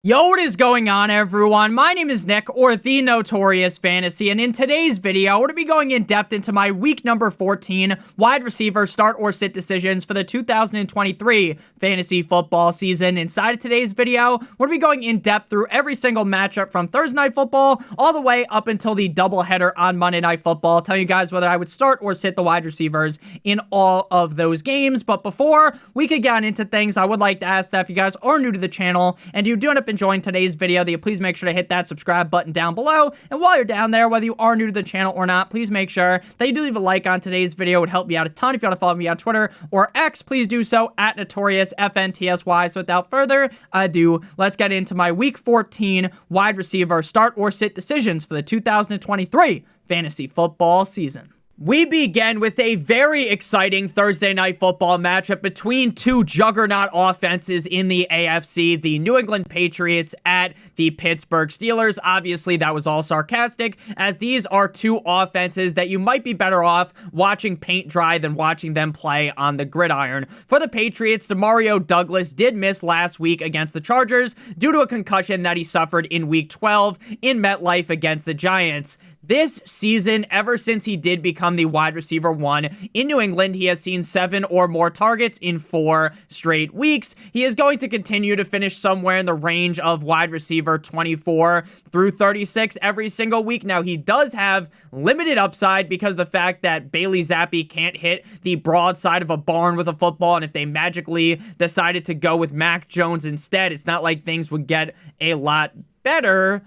Yo, what is going on, everyone? My name is Nick, or the Notorious Fantasy, and in today's video, we're going to be going in depth into my week number 14 wide receiver start or sit decisions for the 2023 fantasy football season. Inside of today's video, we're going to be going in depth through every single matchup from Thursday Night Football all the way up until the doubleheader on Monday Night Football, telling you guys whether I would start or sit the wide receivers in all of those games. But before we could get into things, I would like to ask that if you guys are new to the channel and you do end up enjoying today's video, that you please make sure to hit that subscribe button down below. And while you're down there, whether you are new to the channel or not, please make sure that you do leave a like on today's video. It would help me out a ton. If you want to follow me on Twitter or X, please do so at NotoriousFantasy. So without further ado, let's get into my week 14 wide receiver start or sit decisions for the 2023 fantasy football season. We begin with a very exciting Thursday Night Football matchup between two juggernaut offenses in the AFC, the New England Patriots at the Pittsburgh Steelers. Obviously, that was all sarcastic, as these are two offenses that you might be better off watching paint dry than watching them play on the gridiron. For the Patriots, Demario Douglas did miss last week against the Chargers due to a concussion that he suffered in Week 12 in MetLife against the Giants. This season, ever since he did become the wide receiver one in New England, he has seen 7 or more targets in 4 straight weeks. He is going to continue to finish somewhere in the range of wide receiver 24 through 36 every single week. Now, he does have limited upside because of the fact that Bailey Zappi can't hit the broadside of a barn with a football, and if they magically decided to go with Mac Jones instead, it's not like things would get a lot better.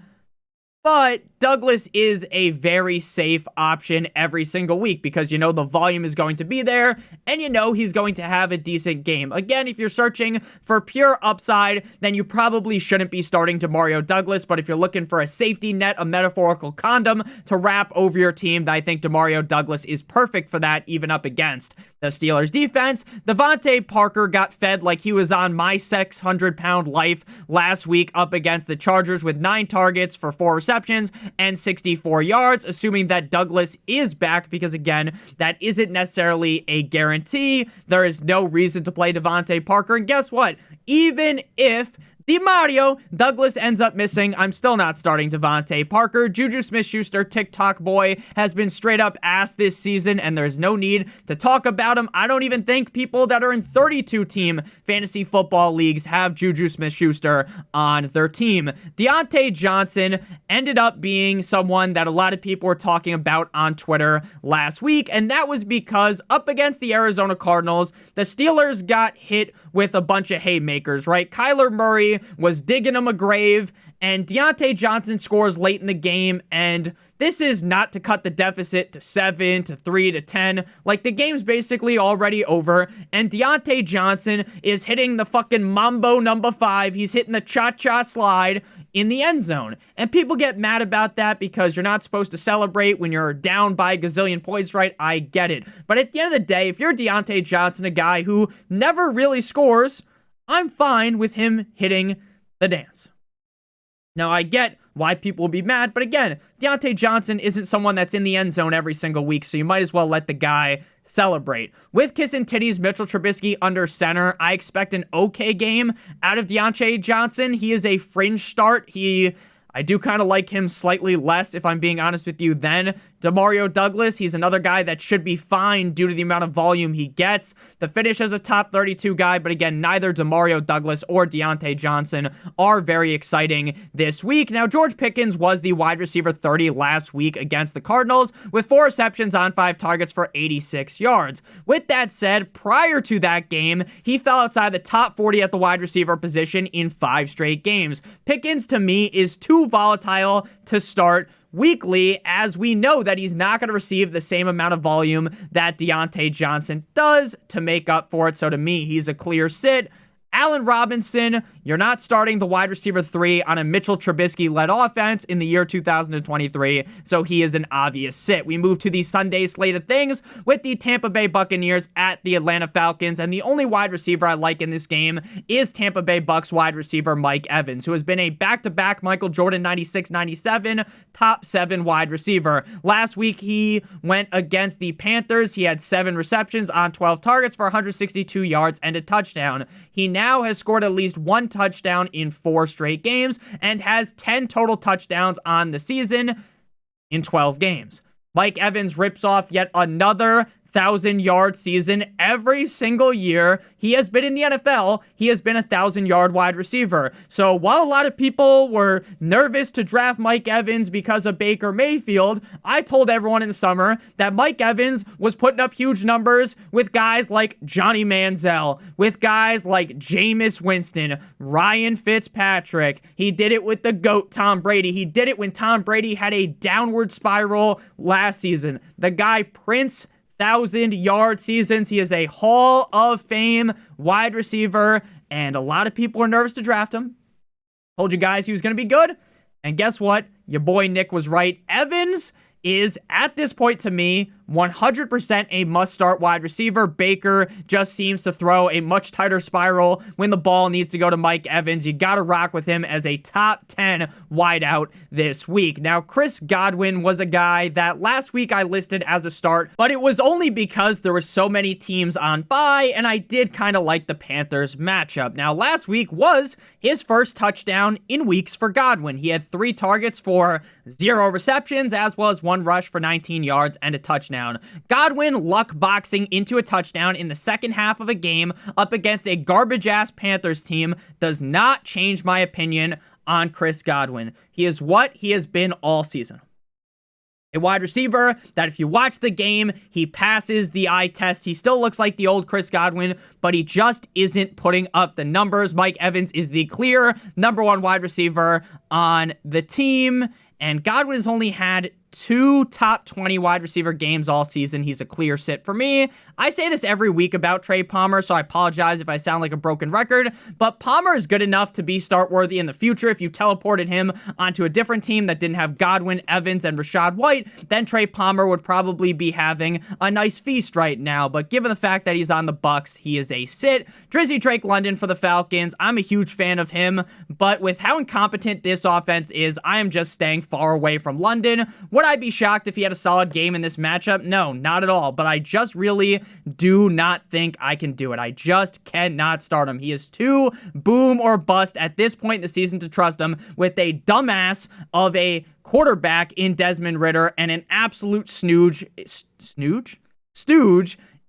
But Douglas is a very safe option every single week because you know the volume is going to be there and you know he's going to have a decent game. Again, if you're searching for pure upside, then you probably shouldn't be starting Demario Douglas. But if you're looking for a safety net, a metaphorical condom to wrap over your team, then I think Demario Douglas is perfect for that, even up against the Steelers defense. Devontae Parker got fed like he was on my 600-pound life last week up against the Chargers with 9 targets for 4 receptions and 64 yards, assuming that Douglas is back, because again, that isn't necessarily a guarantee. There is no reason to play Devontae Parker, and guess what? Even if Demario Douglas ends up missing, I'm still not starting Devontae Parker. Juju Smith-Schuster, TikTok boy, has been straight up ass this season, and there's no need to talk about him. I don't even think people that are in 32-team fantasy football leagues have Juju Smith-Schuster on their team. Deontay Johnson ended up being someone that a lot of people were talking about on Twitter last week, and that was because up against the Arizona Cardinals, the Steelers got hit with a bunch of haymakers, right? Kyler Murray was digging him a grave, and Deontay Johnson scores late in the game, and this is not to cut the deficit to 7, to 3, to 10. Like, the game's basically already over, and Deontay Johnson is hitting the fucking Mambo number 5. He's hitting the cha-cha slide in the end zone. And people get mad about that because you're not supposed to celebrate when you're down by a gazillion points, right? I get it. But at the end of the day, if you're Deontay Johnson, a guy who never really scores, I'm fine with him hitting the dance. Now, I get why people will be mad, but again, Deontay Johnson isn't someone that's in the end zone every single week, so you might as well let the guy celebrate. With Kiss and Titties, Mitchell Trubisky under center, I expect an okay game out of Deontay Johnson. He is a fringe start. I do kind of like him slightly less, if I'm being honest with you, than Demario Douglas. He's another guy that should be fine due to the amount of volume he gets. The finish as a top 32 guy, but again, neither Demario Douglas or Deontay Johnson are very exciting this week. Now, George Pickens was the wide receiver 30 last week against the Cardinals with 4 receptions on 5 targets for 86 yards. With that said, prior to that game, he fell outside the top 40 at the wide receiver position in 5 straight games. Pickens, to me, is too volatile to start weekly, as we know that he's not going to receive the same amount of volume that Deontay Johnson does to make up for it. So to me, he's a clear sit. Allen Robinson, you're not starting the wide receiver 3 on a Mitchell Trubisky-led offense in the year 2023, so he is an obvious sit. We move to the Sunday slate of things with the Tampa Bay Buccaneers at the Atlanta Falcons, and the only wide receiver I like in this game is Tampa Bay Bucs wide receiver Mike Evans, who has been a back-to-back Michael Jordan 96-97 top 7 wide receiver. Last week, he went against the Panthers. He had 7 receptions on 12 targets for 162 yards and a touchdown. He now now has scored at least 1 touchdown in 4 straight games and has 10 total touchdowns on the season in 12 games. Mike Evans rips off yet another 1,000-yard season every single year he has been in the NFL. He has been a 1,000-yard wide receiver. So while a lot of people were nervous to draft Mike Evans because of Baker Mayfield, I told everyone in the summer that Mike Evans was putting up huge numbers with guys like Johnny Manziel, with guys like Jameis Winston, Ryan Fitzpatrick. He did it with the GOAT Tom Brady. He did it when Tom Brady had a downward spiral last season. The guy Prince 1,000-yard seasons. He is a Hall of Fame wide receiver, and a lot of people were nervous to draft him. Told you guys he was going to be good, and guess what? Your boy Nick was right. Evans is, at this point to me, 100% a must-start wide receiver. Baker just seems to throw a much tighter spiral when the ball needs to go to Mike Evans. You got to rock with him as a top 10 wideout this week. Now, Chris Godwin was a guy that last week I listed as a start, but it was only because there were so many teams on bye, and I did kind of like the Panthers matchup. Now, last week was his first touchdown in weeks for Godwin. He had 3 targets for 0 receptions, as well as 1 rush for 19 yards and a touchdown. Godwin luck boxing into a touchdown in the second half of a game up against a garbage-ass Panthers team does not change my opinion on Chris Godwin. He is what he has been all season. A wide receiver that if you watch the game, he passes the eye test. He still looks like the old Chris Godwin, but he just isn't putting up the numbers. Mike Evans is the clear number 1 wide receiver on the team, and Godwin has only had 2 top 20 wide receiver games all season. He's a clear sit for me. I say this every week about Trey Palmer, so I apologize if I sound like a broken record, but Palmer is good enough to be start-worthy in the future. If you teleported him onto a different team that didn't have Godwin, Evans, and Rachaad White, then Trey Palmer would probably be having a nice feast right now, but given the fact that he's on the Bucs, he is a sit. Drizzy Drake London for the Falcons. I'm a huge fan of him, but with how incompetent this offense is, I am just staying far away from London. Would I be shocked if he had a solid game in this matchup? No, not at all, but I just really do not think I can do it. I just cannot start him. He is too boom or bust at this point in the season to trust him with a dumbass of a quarterback in Desmond Ridder and an absolute stooge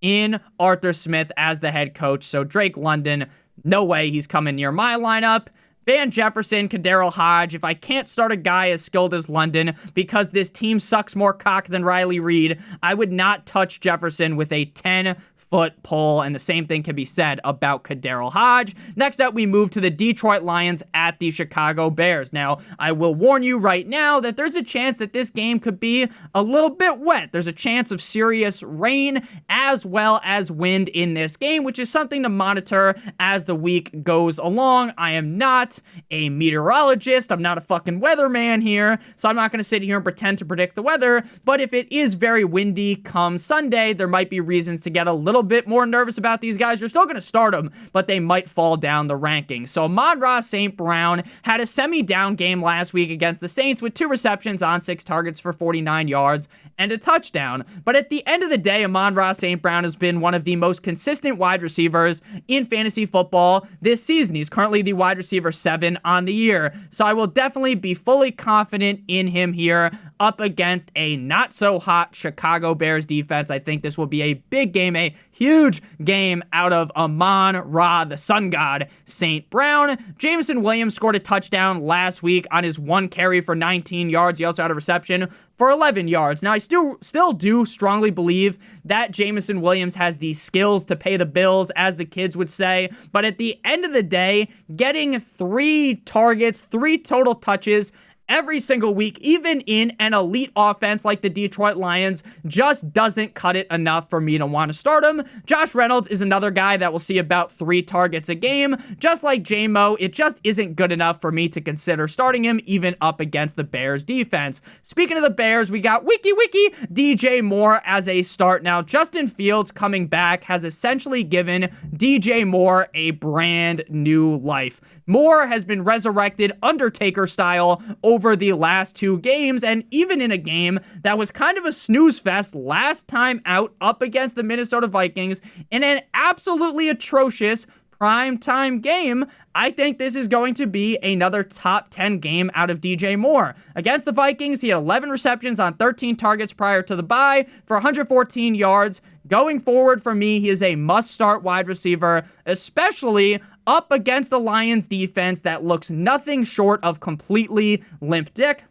in Arthur Smith as the head coach. So Drake London, no way he's coming near my lineup. Van Jefferson, Kaderil Hodge. If I can't start a guy as skilled as London because this team sucks more cock than Riley Reid, I would not touch Jefferson with a 10-foot pole, and the same thing can be said about Kaderil Hodge. Next up, we move to the Detroit Lions at the Chicago Bears. Now, I will warn you right now that there's a chance that this game could be a little bit wet. There's a chance of serious rain as well as wind in this game, which is something to monitor as the week goes along. I am not a meteorologist. I'm not a fucking weatherman here, so I'm not going to sit here and pretend to predict the weather, but if it is very windy come Sunday, there might be reasons to get a little bit more nervous about these guys. You're still going to start them, but they might fall down the rankings. So Amon-Ra St. Brown had a semi-down game last week against the Saints with 2 receptions on 6 targets for 49 yards and a touchdown. But at the end of the day, Amon-Ra St. Brown has been one of the most consistent wide receivers in fantasy football this season. He's currently the wide receiver 7 on the year. So I will definitely be fully confident in him here up against a not-so-hot Chicago Bears defense. I think this will be a big game, a huge game out of Amon-Ra, the sun god, St. Brown. Jameson Williams scored a touchdown last week on his 1 carry for 19 yards. He also had a reception for 11 yards. Now, I still do strongly believe that Jameson Williams has the skills to pay the bills, as the kids would say, but at the end of the day, getting 3 targets, 3 total touches every single week, even in an elite offense like the Detroit Lions, just doesn't cut it enough for me to want to start him. Josh Reynolds is another guy that will see about 3 targets a game. Just like J-Mo, it just isn't good enough for me to consider starting him, even up against the Bears defense. Speaking of the Bears, we got wiki DJ Moore as a start. Now, Justin Fields coming back has essentially given DJ Moore a brand new life. Moore has been resurrected Undertaker style over the last 2 games, and even in a game that was kind of a snooze fest last time out up against the Minnesota Vikings in an absolutely atrocious primetime game, I think this is going to be another top 10 game out of DJ Moore. Against the Vikings, he had 11 receptions on 13 targets prior to the bye for 114 yards. Going forward for me, he is a must-start wide receiver, especially up against the Lions defense that looks nothing short of completely limp dick.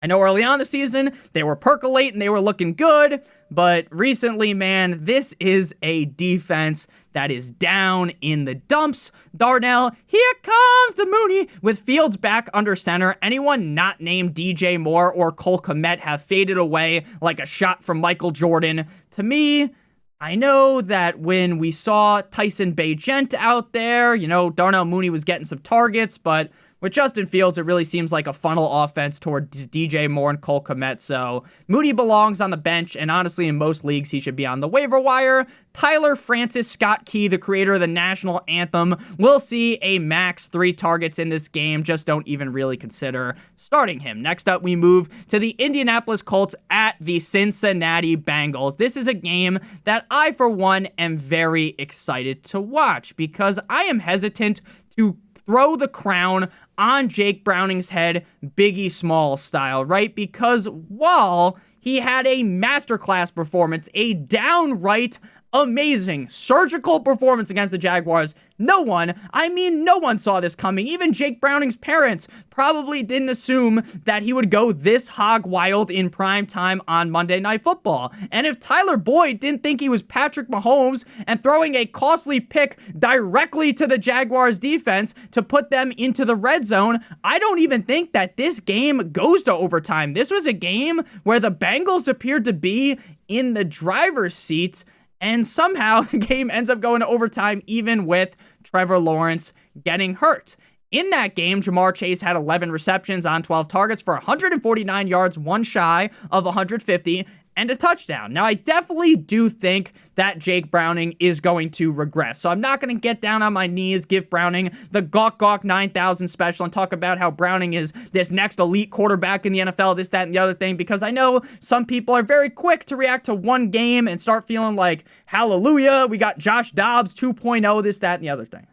I know early on the season, they were percolating, they were looking good, but recently, man, this is a defense that is down in the dumps. Darnell, here comes the Mooney. With Fields back under center, anyone not named DJ Moore or Cole Kmet have faded away like a shot from Michael Jordan. To me, I know that when we saw Tyson Bagent out there, Darnell Mooney was getting some targets, but with Justin Fields, it really seems like a funnel offense toward DJ Moore and Cole Kmet. So Mooney belongs on the bench, and honestly, in most leagues, he should be on the waiver wire. Tyler Francis Scott Key, the creator of the national anthem, will see a max 3 targets in this game. Just don't even really consider starting him. Next up, we move to the Indianapolis Colts at the Cincinnati Bengals. This is a game that I, for one, am very excited to watch because I am hesitant to throw the crown on Jake Browning's head, Biggie Smalls style, right? Because while he had a masterclass performance, a downright amazing surgical performance against the Jaguars, no one saw this coming. Even Jake Browning's parents probably didn't assume that he would go this hog wild in prime time on Monday Night Football. And if Tyler Boyd didn't think he was Patrick Mahomes and throwing a costly pick directly to the Jaguars defense to put them into the red zone, I don't even think that this game goes to overtime. This was a game where the Bengals appeared to be in the driver's seat, and somehow the game ends up going to overtime even with Trevor Lawrence getting hurt. In that game, Ja'Marr Chase had 11 receptions on 12 targets for 149 yards, one shy of 150, and a touchdown. Now, I definitely do think that Jake Browning is going to regress. So I'm not going to get down on my knees, give Browning the Gawk Gawk 9000 special and talk about how Browning is this next elite quarterback in the NFL, this, that, and the other thing, because I know some people are very quick to react to one game and start feeling like, hallelujah, we got Josh Dobbs 2.0, this, that, and the other thing.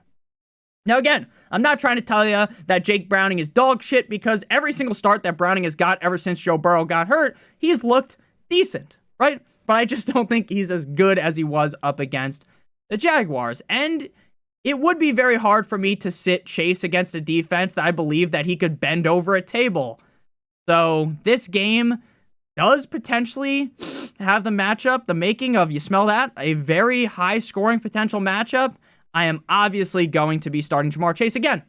Now, again, I'm not trying to tell you that Jake Browning is dog shit, because every single start that Browning has got ever since Joe Burrow got hurt, he's looked decent, right? But I just don't think he's as good as he was up against the Jaguars. And it would be very hard for me to sit Chase against a defense that I believe that he could bend over a table. So this game does potentially have the making of, you smell that, a very high scoring potential matchup. I am obviously going to be starting Ja'Marr Chase again.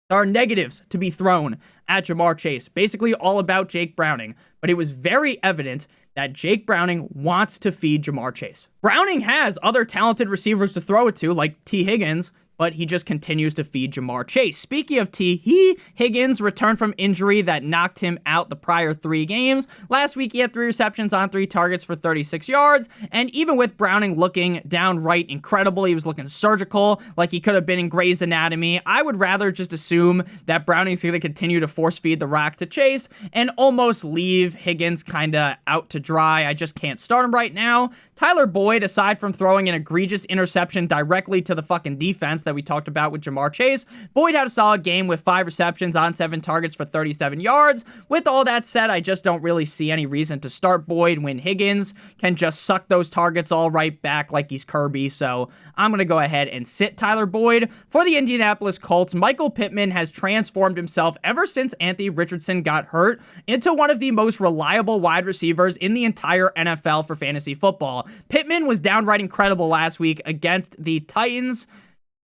There are negatives to be thrown at Ja'Marr Chase, basically all about Jake Browning, but it was very evident that Jake Browning wants to feed Ja'Marr Chase. Browning has other talented receivers to throw it to, like T. Higgins, but he just continues to feed Ja'Marr Chase. Speaking of Higgins returned from injury that knocked him out the prior 3 games. Last week, he had 3 receptions on 3 targets for 36 yards, and even with Browning looking downright incredible, he was looking surgical, like he could have been in Grey's Anatomy, I would rather just assume that Browning's going to continue to force feed the rock to Chase and almost leave Higgins kind of out to dry. I just can't start him right now. Tyler Boyd, aside from throwing an egregious interception directly to the fucking defense that we talked about with Ja'Marr Chase, Boyd had a solid game with 5 receptions on 7 targets for 37 yards. With all that said, I just don't really see any reason to start Boyd when Higgins can just suck those targets all right back like he's Kirby. So I'm going to go ahead and sit Tyler Boyd. For the Indianapolis Colts, Michael Pittman has transformed himself ever since Anthony Richardson got hurt into one of the most reliable wide receivers in the entire NFL for fantasy football. Pittman was downright incredible last week against the Titans.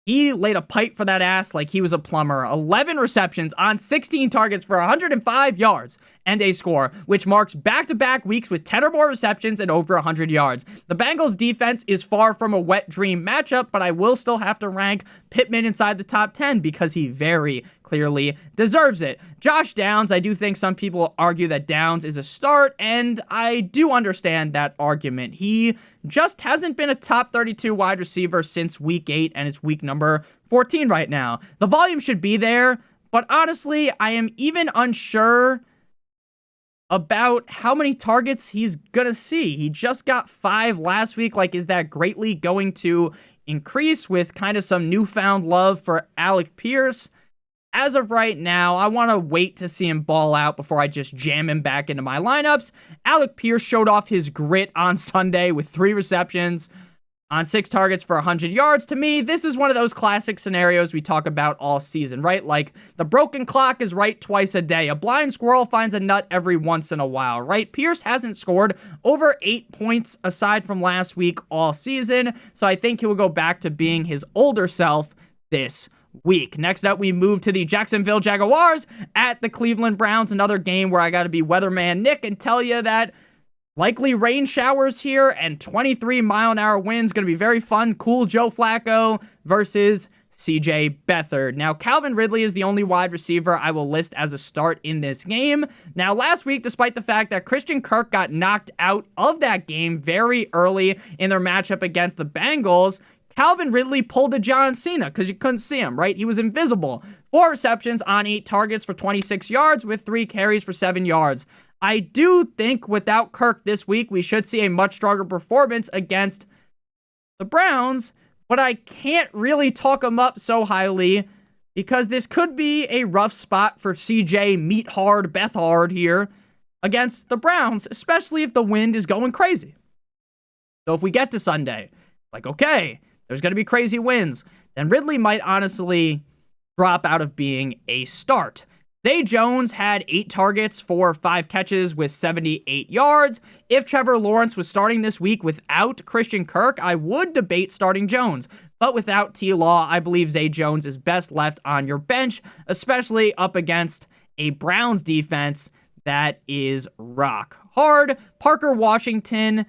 He laid a pipe for that ass like he was a plumber. 11 receptions on 16 targets for 105 yards and a score, which marks back-to-back weeks with 10 or more receptions and over 100 yards. The Bengals defense is far from a wet dream matchup, but I will still have to rank Pittman inside the top 10 because he very clearly deserves it. Josh Downs, I do think some people argue that Downs is a start, and I do understand that argument. He just hasn't been a top 32 wide receiver since week 8, and it's week number 14 right now. The volume should be there, but honestly, I am even unsure about how many targets he's gonna see. He just got 5 last week. Like, is that greatly going to increase with kind of some newfound love for Alec Pierce. As of right now, I want to wait to see him ball out before I just jam him back into my lineups. Alec Pierce showed off his grit on Sunday with 3 receptions on 6 targets for 100 yards. To me, this is one of those classic scenarios we talk about all season, right? Like, the broken clock is right twice a day. A blind squirrel finds a nut every once in a while, right? Pierce hasn't scored over 8 points aside from last week all season, so I think he will go back to being his older self this week. Next up, we move to the Jacksonville Jaguars at the Cleveland Browns, another game where I got to be weatherman Nick and tell you that likely rain showers here and 23-mile-an-hour winds. Going to be very fun. Cool Joe Flacco versus CJ Beathard. Now, Calvin Ridley is the only wide receiver I will list as a start in this game. Now, last week, despite the fact that Christian Kirk got knocked out of that game very early in their matchup against the Bengals, Calvin Ridley pulled a John Cena because you couldn't see him, right? He was invisible. 4 receptions on 8 targets for 26 yards with 3 carries for 7 yards. I do think without Kirk this week, we should see a much stronger performance against the Browns, but I can't really talk him up so highly because this could be a rough spot for CJ Meathard Beathard here against the Browns, especially if the wind is going crazy. So if we get to Sunday, like, okay, there's going to be crazy winds, then Ridley might honestly drop out of being a start. Zay Jones had 8 targets for 5 catches with 78 yards. If Trevor Lawrence was starting this week without Christian Kirk, I would debate starting Jones. But without T-Law, I believe Zay Jones is best left on your bench, especially up against a Browns defense that is rock hard. Parker Washington,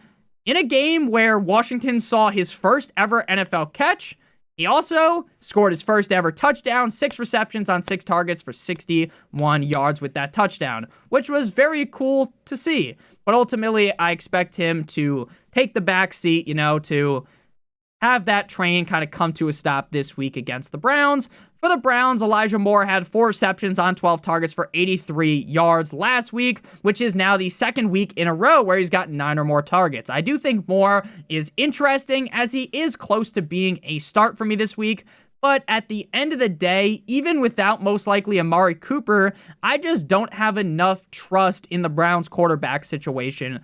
in a game where Washington saw his first ever NFL catch, he also scored his first ever touchdown, 6 receptions on 6 targets for 61 yards with that touchdown, which was very cool to see. But ultimately, I expect him to take the back seat, to have that train kind of come to a stop this week against the Browns. For the Browns, Elijah Moore had 4 receptions on 12 targets for 83 yards last week, which is now the 2nd week in a row where he's gotten 9 or more targets. I do think Moore is interesting as he is close to being a start for me this week, but at the end of the day, even without most likely Amari Cooper, I just don't have enough trust in the Browns quarterback situation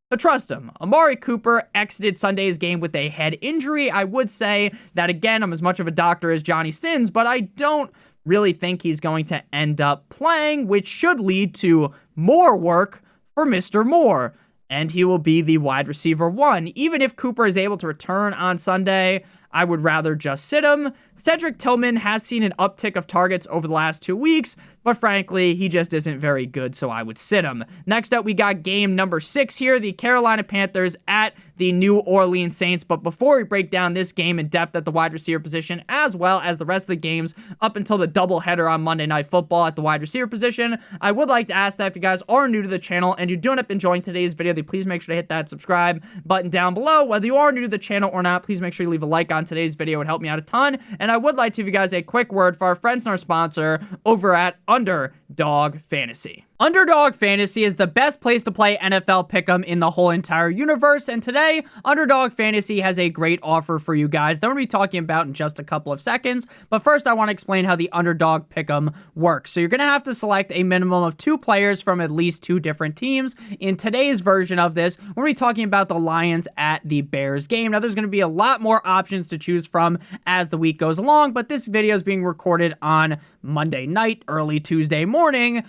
to trust him. Amari Cooper exited Sunday's game with a head injury. I would say that, again, I'm as much of a doctor as Johnny Sins, but I don't really think he's going to end up playing, which should lead to more work for Mr. Moore, and he will be the wide receiver 1. Even if Cooper is able to return on Sunday, I would rather just sit him. Cedric Tillman has seen an uptick of targets over the last 2 weeks, but frankly, he just isn't very good, so I would sit him. Next up, we got game number 6 here, the Carolina Panthers at the New Orleans Saints. But before we break down this game in depth at the wide receiver position, as well as the rest of the games up until the doubleheader on Monday Night Football at the wide receiver position, I would like to ask that if you guys are new to the channel and you do end up enjoying today's video, then please make sure to hit that subscribe button down below. Whether you are new to the channel or not, please make sure you leave a like on today's video. It would help me out a ton. And I would like to give you guys a quick word for our friends and our sponsor over at Underdog Fantasy. Underdog Fantasy is the best place to play NFL Pick'em in the whole entire universe, and today, Underdog Fantasy has a great offer for you guys that we're going to be talking about in just a couple of seconds, but first I want to explain how the Underdog Pick'em works. So you're going to have to select a minimum of 2 players from at least 2 different teams. In today's version of this, we're going to be talking about the Lions at the Bears game. Now, there's going to be a lot more options to choose from as the week goes along, but this video is being recorded on Monday night, early Tuesday morning,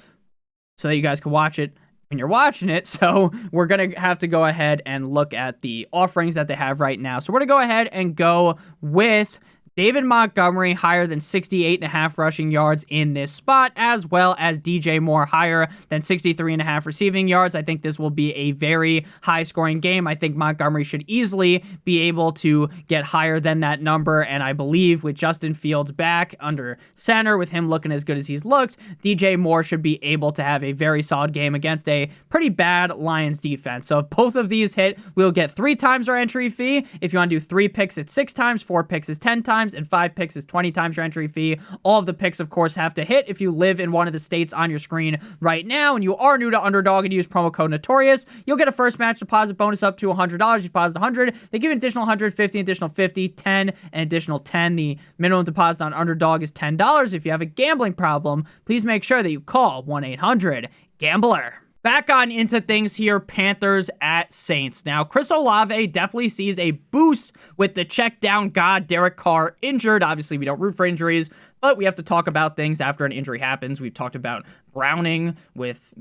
so that you guys can watch it when you're watching it. So we're going to have to go ahead and look at the offerings that they have right now. So we're going to go ahead and go with David Montgomery higher than 68.5 rushing yards in this spot, as well as DJ Moore higher than 63.5 receiving yards. I think this will be a very high-scoring game. I think Montgomery should easily be able to get higher than that number, and I believe with Justin Fields back under center, with him looking as good as he's looked, DJ Moore should be able to have a very solid game against a pretty bad Lions defense. So if both of these hit, we'll get 3 times our entry fee. If you want to do 3 picks, it's 6 times, 4 picks is 10 times. times, and 5 picks is 20 times your entry fee. All of the picks, of course, have to hit if you live in one of the states on your screen right now, and you are new to Underdog and use promo code Notorious. You'll get a first match deposit bonus up to $100. You deposit 100, they give you an additional 150, additional 50, 10, and additional 10. The minimum deposit on Underdog is $10. If you have a gambling problem, please make sure that you call 1-800-GAMBLER. Back on into things here, Panthers at Saints. Now, Chris Olave definitely sees a boost with the check down god Derek Carr injured. Obviously, we don't root for injuries, but we have to talk about things after an injury happens. We've talked about Browning with,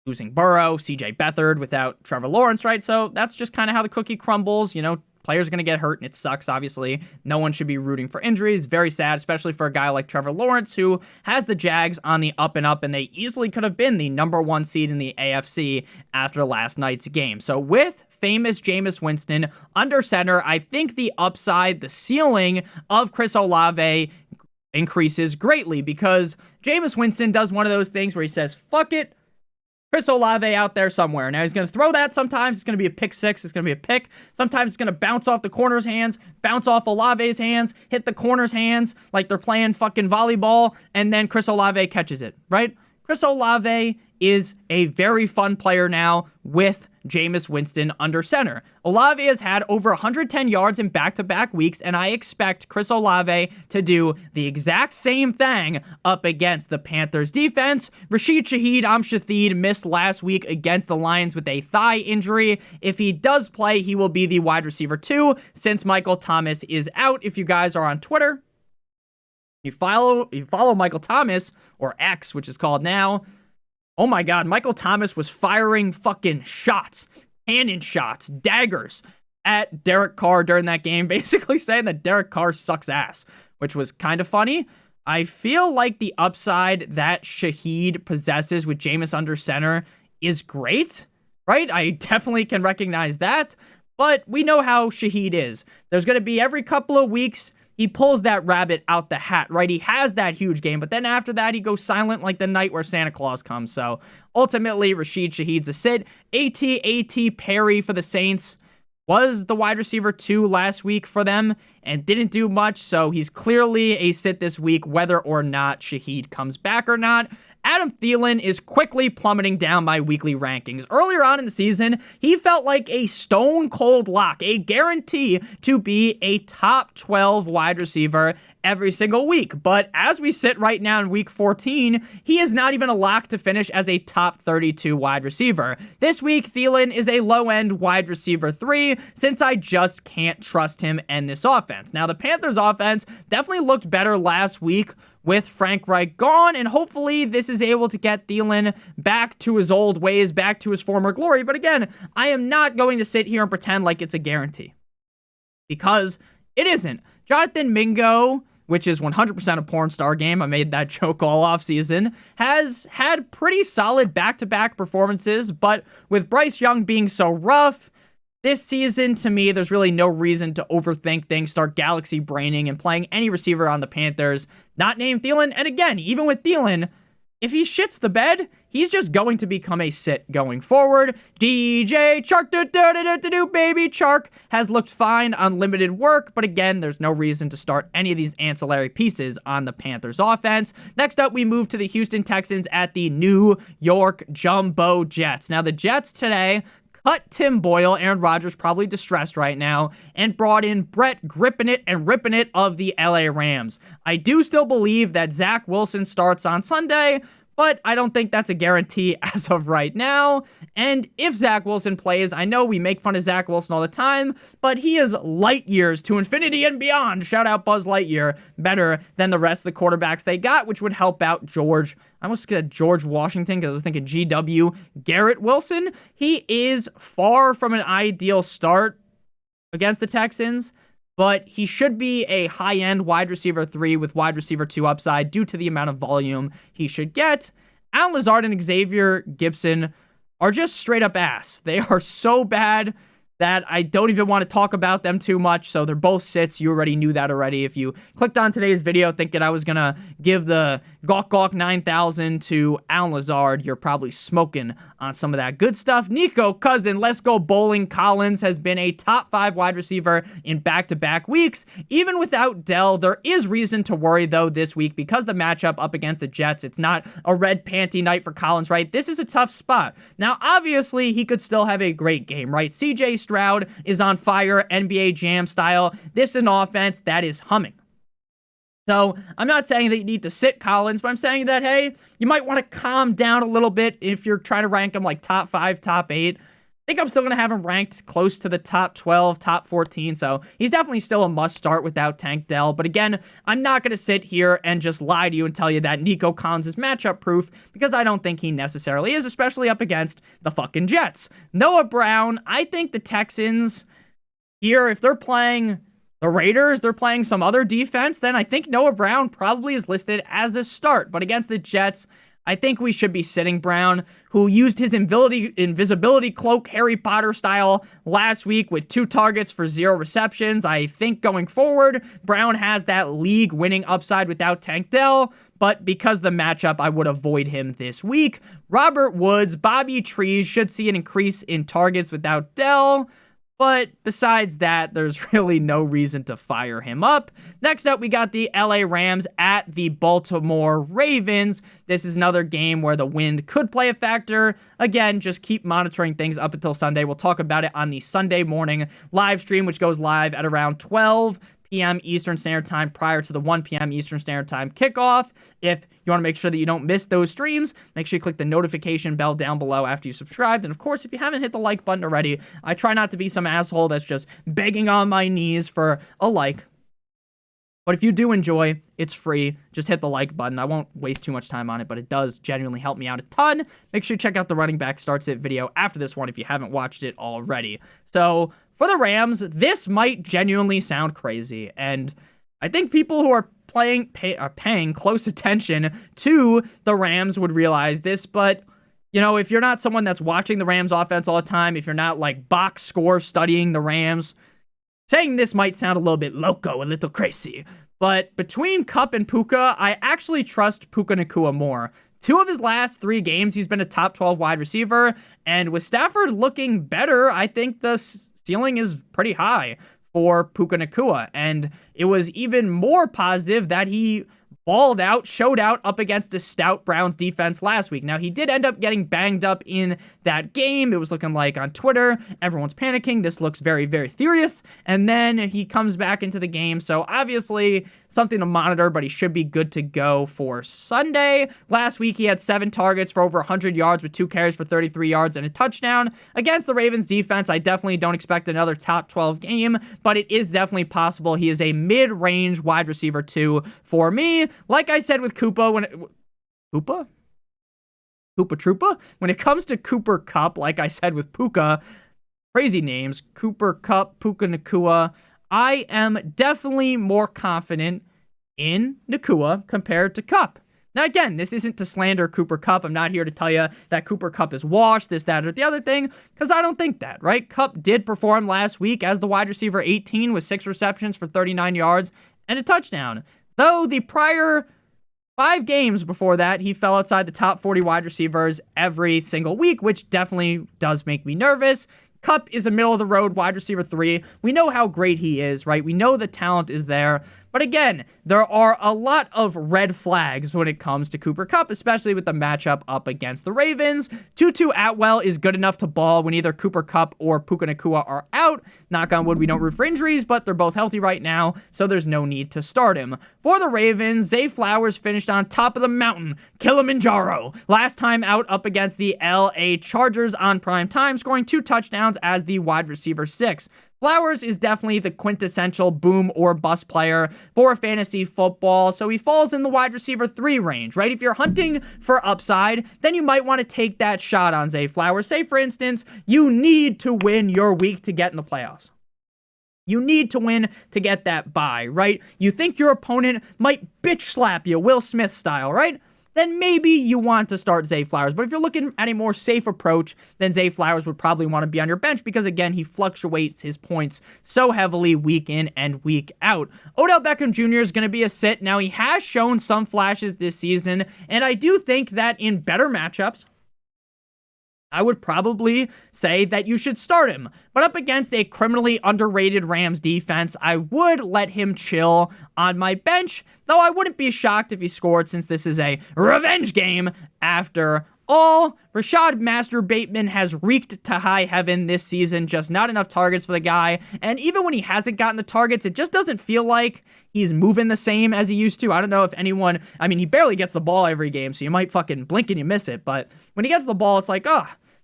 losing Burrow, CJ Beathard without Trevor Lawrence, right? So that's just kind of how the cookie crumbles. Players are going to get hurt, and it sucks, obviously. No one should be rooting for injuries. Very sad, especially for a guy like Trevor Lawrence, who has the Jags on the up and up, and they easily could have been the number 1 seed in the AFC after last night's game. So with famous Jameis Winston under center, I think the upside, the ceiling of Chris Olave increases greatly, because Jameis Winston does one of those things where he says, fuck it, Chris Olave out there somewhere. Now, he's going to throw that sometimes. It's going to be a pick six. It's going to be a pick. Sometimes it's going to bounce off the corner's hands, bounce off Olave's hands, hit the corner's hands like they're playing fucking volleyball, and then Chris Olave catches it, right? Chris Olave is a very fun player now with Jameis Winston under center. Olave has had over 110 yards in back-to-back weeks, and I expect Chris Olave to do the exact same thing up against the Panthers defense. Rashid Shaheed missed last week against the Lions with a thigh injury. If he does play, he will be the wide receiver 2 since Michael Thomas is out. If you guys are on Twitter, you follow Michael Thomas, or X, which is called now. Oh my God, Michael Thomas was firing fucking shots, cannon shots, daggers at Derek Carr during that game, basically saying that Derek Carr sucks ass, which was kind of funny. I feel like the upside that Shaheed possesses with Jameis under center is great, right? I definitely can recognize that, but we know how Shaheed is. There's going to be every couple of weeks, he pulls that rabbit out the hat, right? He has that huge game, but then after that, he goes silent like the night where Santa Claus comes. So ultimately, Rashid Shaheed's a sit. A.T. Perry for the Saints was the wide receiver 2 last week for them and didn't do much, so he's clearly a sit this week, whether or not Shaheed comes back or not. Adam Thielen is quickly plummeting down my weekly rankings. Earlier on in the season, he felt like a stone cold lock, a guarantee to be a top 12 wide receiver every single week. But as we sit right now in week 14, he is not even a lock to finish as a top 32 wide receiver. This week, Thielen is a low-end wide receiver 3 since I just can't trust him and this offense. Now, the Panthers offense definitely looked better last week with Frank Reich gone, and hopefully this is able to get Thielen back to his old ways, back to his former glory. But again, I am not going to sit here and pretend like it's a guarantee, because it isn't. Jonathan Mingo, which is 100% a porn star game, I made that joke all offseason, has had pretty solid back-to-back performances, but with Bryce Young being so rough, this season, to me, there's really no reason to overthink things, start galaxy braining, and playing any receiver on the Panthers, not named Thielen. And again, even with Thielen, if he shits the bed, he's just going to become a sit going forward. DJ Chark, baby Chark, has looked fine on limited work, but again, there's no reason to start any of these ancillary pieces on the Panthers offense. Next up, we move to the Houston Texans at the New York Jumbo Jets. Now, the Jets today cut Tim Boyle, Aaron Rodgers probably distressed right now, and brought in Brett Grippin' It and Rippin' It of the LA Rams. I do still believe that Zach Wilson starts on Sunday, but I don't think that's a guarantee as of right now. And if Zach Wilson plays, I know we make fun of Zach Wilson all the time, but he is light years to infinity and beyond. Shout out Buzz Lightyear, better than the rest of the quarterbacks they got, which would help out George. I almost said George Washington because I was thinking GW. Garrett Wilson, he is far from an ideal start against the Texans, but he should be a high-end wide receiver 3 with wide receiver 2 upside due to the amount of volume he should get. Allen Lazard and Xavier Gibson are just straight up ass. They are so bad. that I don't even want to talk about them too much. So they're both sits. You already knew that already. If you clicked on today's video thinking I was going to give the Gawk 9000 to Alan Lazard, you're probably smoking on some of that good stuff. Nico Cousin, let's go bowling. Collins has been a top 5 wide receiver in back-to-back weeks. Even without Dell, there is reason to worry, though, this week because the matchup up against the Jets, it's not a red panty night for Collins, right? This is a tough spot. Now, obviously, he could still have a great game, right? CJ Stroud is on fire, NBA Jam style. This is an offense that is humming. So I'm not saying that you need to sit Collins, but I'm saying that, hey, you might want to calm down a little bit if you're trying to rank him like top 5, top 8. I think I'm still going to have him ranked close to the top 12, top 14, so he's definitely still a must-start without Tank Dell. But again, I'm not going to sit here and just lie to you and tell you that Nico Collins is matchup-proof, because I don't think he necessarily is, especially up against the fucking Jets. Noah Brown, I think the Texans here, if they're playing the Raiders, they're playing some other defense, then I think Noah Brown probably is listed as a start. But against the Jets, I think we should be sitting Brown, who used his invisibility cloak Harry Potter style last week with 2 targets for 0 receptions. I think going forward, Brown has that league-winning upside without Tank Dell, but because the matchup, I would avoid him this week. Robert Woods, Bobby Trees should see an increase in targets without Dell. But besides that, there's really no reason to fire him up. Next up, we got the LA Rams at the Baltimore Ravens. This is another game where the wind could play a factor. Again, just keep monitoring things up until Sunday. We'll talk about it on the Sunday morning live stream, which goes live at around 12 p.m. Eastern Standard Time prior to the 1 p.m. Eastern Standard Time kickoff. If you want to make sure that you don't miss those streams, make sure you click the notification bell down below after you subscribed. And of course, if you haven't hit the like button already, I try not to be some asshole that's just begging on my knees for a like. But if you do enjoy, it's free. Just hit the like button. I won't waste too much time on it, but it does genuinely help me out a ton. Make sure you check out the running back starts it video after this one if you haven't watched it already. So for the Rams, this might genuinely sound crazy, and I think people who are paying close attention to the Rams would realize this, but you know, if you're not someone that's watching the Rams offense all the time, if you're not like box score studying the Rams, saying this might sound a little bit loco, a little crazy, but between Kupp and Puka, I actually trust Puka Nacua more. 2 of his last 3 games, he's been a top 12 wide receiver, and with Stafford looking better, I think the ceiling is pretty high for Puka Nacua, and it was even more positive that he balled out, showed out up against a stout Browns defense last week. Now, he did end up getting banged up in that game. It was looking like on Twitter, everyone's panicking. This looks very, very serious. And then he comes back into the game. So obviously something to monitor, but he should be good to go for Sunday. Last week, he had 7 targets for over 100 yards with 2 carries for 33 yards and a touchdown. Against the Ravens defense, I definitely don't expect another top 12 game, but it is definitely possible. He is a mid-range wide receiver 2 for me. Like I said with Koopa, Koopa Troopa? When it comes to Cooper Kupp, like I said with Puka, crazy names, Cooper Kupp, Puka Nacua, I am definitely more confident in Nacua compared to Kupp. Now, again, this isn't to slander Cooper Kupp. I'm not here to tell you that Cooper Kupp is washed, this, that, or the other thing, because I don't think that, right? Kupp did perform last week as the wide receiver 18 with 6 receptions for 39 yards and a touchdown. Though the prior 5 games before that, he fell outside the top 40 wide receivers every single week, which definitely does make me nervous. Kupp is a middle-of-the-road wide receiver 3. We know how great he is, right? We know the talent is there. But again, there are a lot of red flags when it comes to Cooper Kupp, especially with the matchup up against the Ravens. Tutu Atwell is good enough to ball when either Cooper Kupp or Puka Nacua are out. Knock on wood, we don't root for injuries, but they're both healthy right now, so there's no need to start him. For the Ravens, Zay Flowers finished on top of the mountain, Kilimanjaro, last time out up against the LA Chargers on prime time, scoring 2 touchdowns as the wide receiver 6. Flowers is definitely the quintessential boom or bust player for fantasy football, so he falls in the wide receiver 3 range, right? If you're hunting for upside, then you might want to take that shot on Zay Flowers. Say, for instance, you need to win your week to get in the playoffs. You need to win to get that bye, right? You think your opponent might bitch slap you, Will Smith style, right? then maybe you want to start Zay Flowers. But if you're looking at a more safe approach, then Zay Flowers would probably want to be on your bench because, again, he fluctuates his points so heavily week in and week out. Odell Beckham Jr. is going to be a sit. Now, he has shown some flashes this season, and I do think that in better matchups, I would probably say that you should start him. But up against a criminally underrated Rams defense, I would let him chill on my bench, though I wouldn't be shocked if he scored since this is a revenge game after all. Rashad Master Bateman has reeked to high heaven this season, just not enough targets for the guy. And even when he hasn't gotten the targets, it just doesn't feel like he's moving the same as he used to. I don't know if anyone, I mean, he barely gets the ball every game, so you might fucking blink and you miss it. But when he gets the ball, it's like,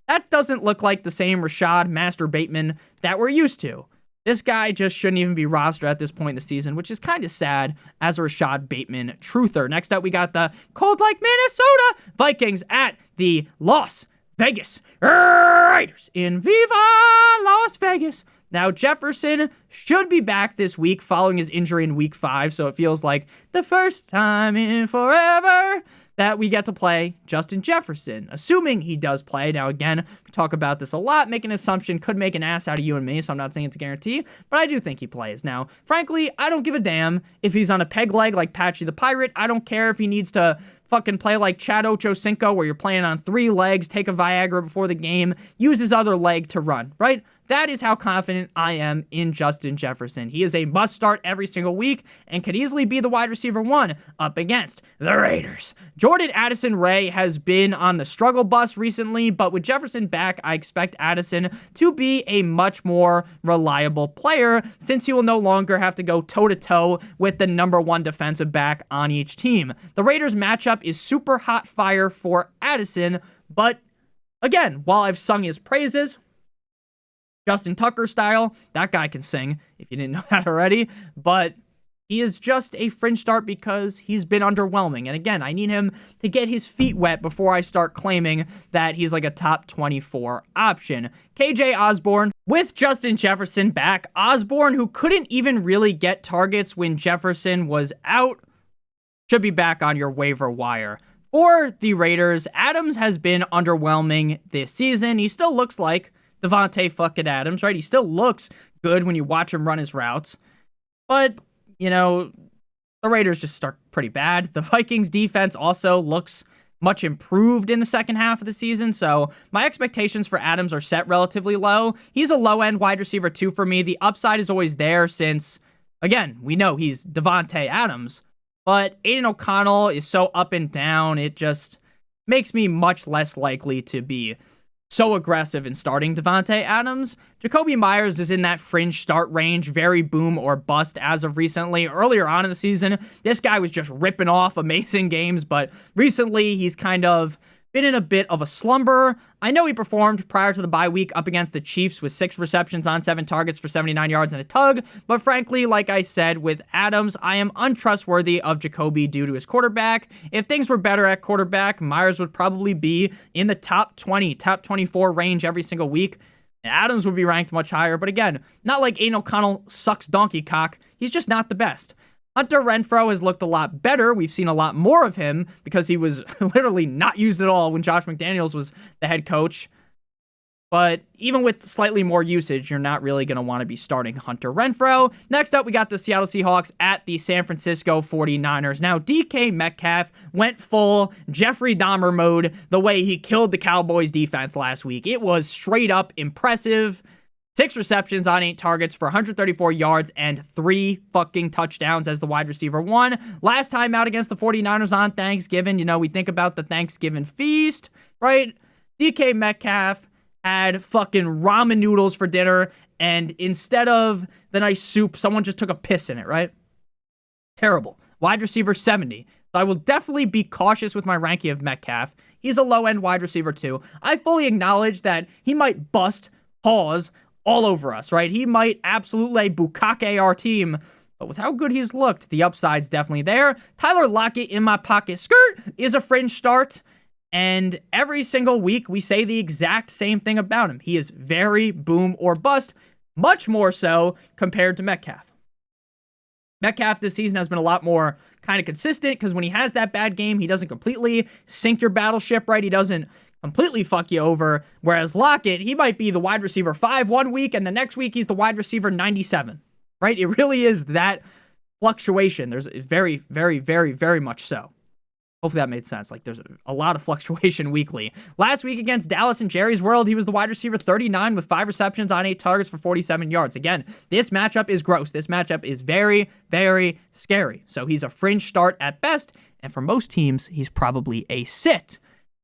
that doesn't look like the same Rashad Master Bateman that we're used to. This guy just shouldn't even be rostered at this point in the season, which is kind of sad as a Rashad Bateman truther. Next up, we got the cold like Minnesota Vikings at the Las Vegas Raiders in Viva Las Vegas. Now, Jefferson should be back this week following his injury in week 5, so it feels like the first time in forever that we get to play Justin Jefferson, assuming he does play. Now, again, we talk about this a lot. Making an assumption could make an ass out of you and me, so I'm not saying it's a guarantee, but I do think he plays. Now, frankly, I don't give a damn if he's on a peg leg like Patchy the Pirate. I don't care if he needs to fucking play like Chad Ochocinco, where you're playing on 3 legs, take a Viagra before the game, use his other leg to run, right? That is how confident I am in Justin Jefferson. He is a must start every single week and could easily be the wide receiver 1 up against the Raiders. Jordan Addison Ray has been on the struggle bus recently, but with Jefferson back, I expect Addison to be a much more reliable player since he will no longer have to go toe-to-toe with the number 1 defensive back on each team. The Raiders matchup is super hot fire for Addison, but again, while I've sung his praises, Justin Tucker style, that guy can sing, if you didn't know that already, but he is just a fringe start because he's been underwhelming. And again, I need him to get his feet wet before I start claiming that he's like a top 24 option. KJ Osborne, with Justin Jefferson back, Osborne, who couldn't even really get targets when Jefferson was out, should be back on your waiver wire. For the Raiders, Adams has been underwhelming this season. He still looks like Devontae fucking Adams, right? He still looks good when you watch him run his routes. But, you know, the Raiders just start pretty bad. The Vikings defense also looks much improved in the second half of the season, so my expectations for Adams are set relatively low. He's a low-end wide receiver 2 for me. The upside is always there since, again, we know he's Devontae Adams, but Aiden O'Connell is so up and down, it just makes me much less likely to be so aggressive in starting Devontae Adams. Jacoby Myers is in that fringe start range, very boom or bust as of recently. Earlier on in the season, this guy was just ripping off amazing games, but recently he's kind of been in a bit of a slumber. I know he performed prior to the bye week up against the Chiefs with 6 receptions on 7 targets for 79 yards and a tug, but frankly, like I said, with Adams, I am untrustworthy of Jacoby due to his quarterback. If things were better at quarterback, Myers would probably be in the top 20, top 24 range every single week. Adams would be ranked much higher, but again, not like Aiden O'Connell sucks donkey cock. He's just not the best. Hunter Renfrow has looked a lot better. We've seen a lot more of him because he was literally not used at all when Josh McDaniels was the head coach. But even with slightly more usage, you're not really going to want to be starting Hunter Renfrow. Next up, we got the Seattle Seahawks at the San Francisco 49ers. Now, DK Metcalf went full Jeffrey Dahmer mode the way he killed the Cowboys defense last week. It was straight up impressive. 6 receptions on 8 targets for 134 yards and 3 fucking touchdowns as the wide receiver 1. Last time out against the 49ers on Thanksgiving, you know, we think about the Thanksgiving feast, right? DK Metcalf had fucking ramen noodles for dinner, and instead of the nice soup, someone just took a piss in it, right? Terrible. Wide receiver 70. So I will definitely be cautious with my ranking of Metcalf. He's a low-end wide receiver 2. I fully acknowledge that he might bust pause all over us, right? He might absolutely bukkake our team, but with how good he's looked, the upside's definitely there. Tyler Lockett in my pocket skirt is a fringe start, and every single week we say the exact same thing about him. He is very boom or bust, much more so compared to Metcalf. Metcalf this season has been a lot more kind of consistent because when he has that bad game, he doesn't completely sink your battleship, right? He doesn't completely fuck you over. Whereas Lockett, he might be the wide receiver 5 one week, and the next week he's the wide receiver 97, right? It really is that fluctuation. There's very, very, very, very much so. Hopefully that made sense. Like, there's a lot of fluctuation weekly. Last week against Dallas in Jerry's World, he was the wide receiver 39 with 5 receptions on 8 targets for 47 yards. Again, this matchup is gross. This matchup is very, very scary. So he's a fringe start at best, and for most teams, he's probably a sit.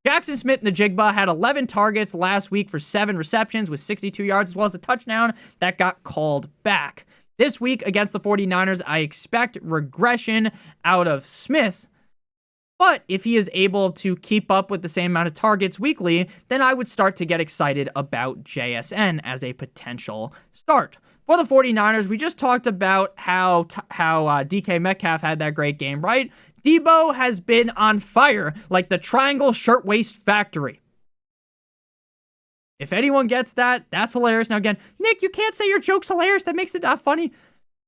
Jackson Smith in the Jigba had 11 targets last week for 7 receptions with 62 yards, as well as a touchdown that got called back. This week against the 49ers, I expect regression out of Smith. But if he is able to keep up with the same amount of targets weekly, then I would start to get excited about JSN as a potential start. For the 49ers, we just talked about how DK Metcalf had that great game, right? Debo has been on fire like the Triangle Shirtwaist Factory. If anyone gets that, that's hilarious. Now again, Nick, you can't say your joke's hilarious. That makes it not funny.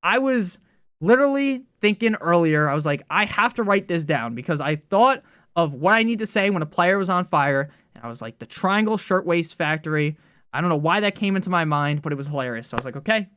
I was literally thinking earlier, I was like, I have to write this down because I thought of what I need to say when a player was on fire. And I was like, the Triangle Shirtwaist Factory. I don't know why that came into my mind, but it was hilarious. So I was like, okay,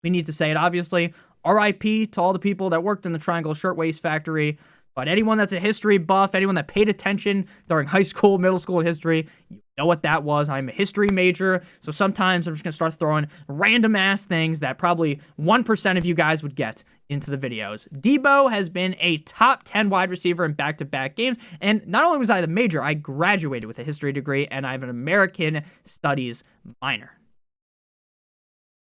we need to say it, obviously. RIP to all the people that worked in the Triangle Shirtwaist Factory. But anyone that's a history buff, anyone that paid attention during high school, middle school history, you know what that was. I'm a history major, so sometimes I'm just going to start throwing random-ass things that probably 1% of you guys would get into the videos. Debo has been a top 10 wide receiver in back-to-back games, and not only was I the major, I graduated with a history degree, and I have an American Studies minor.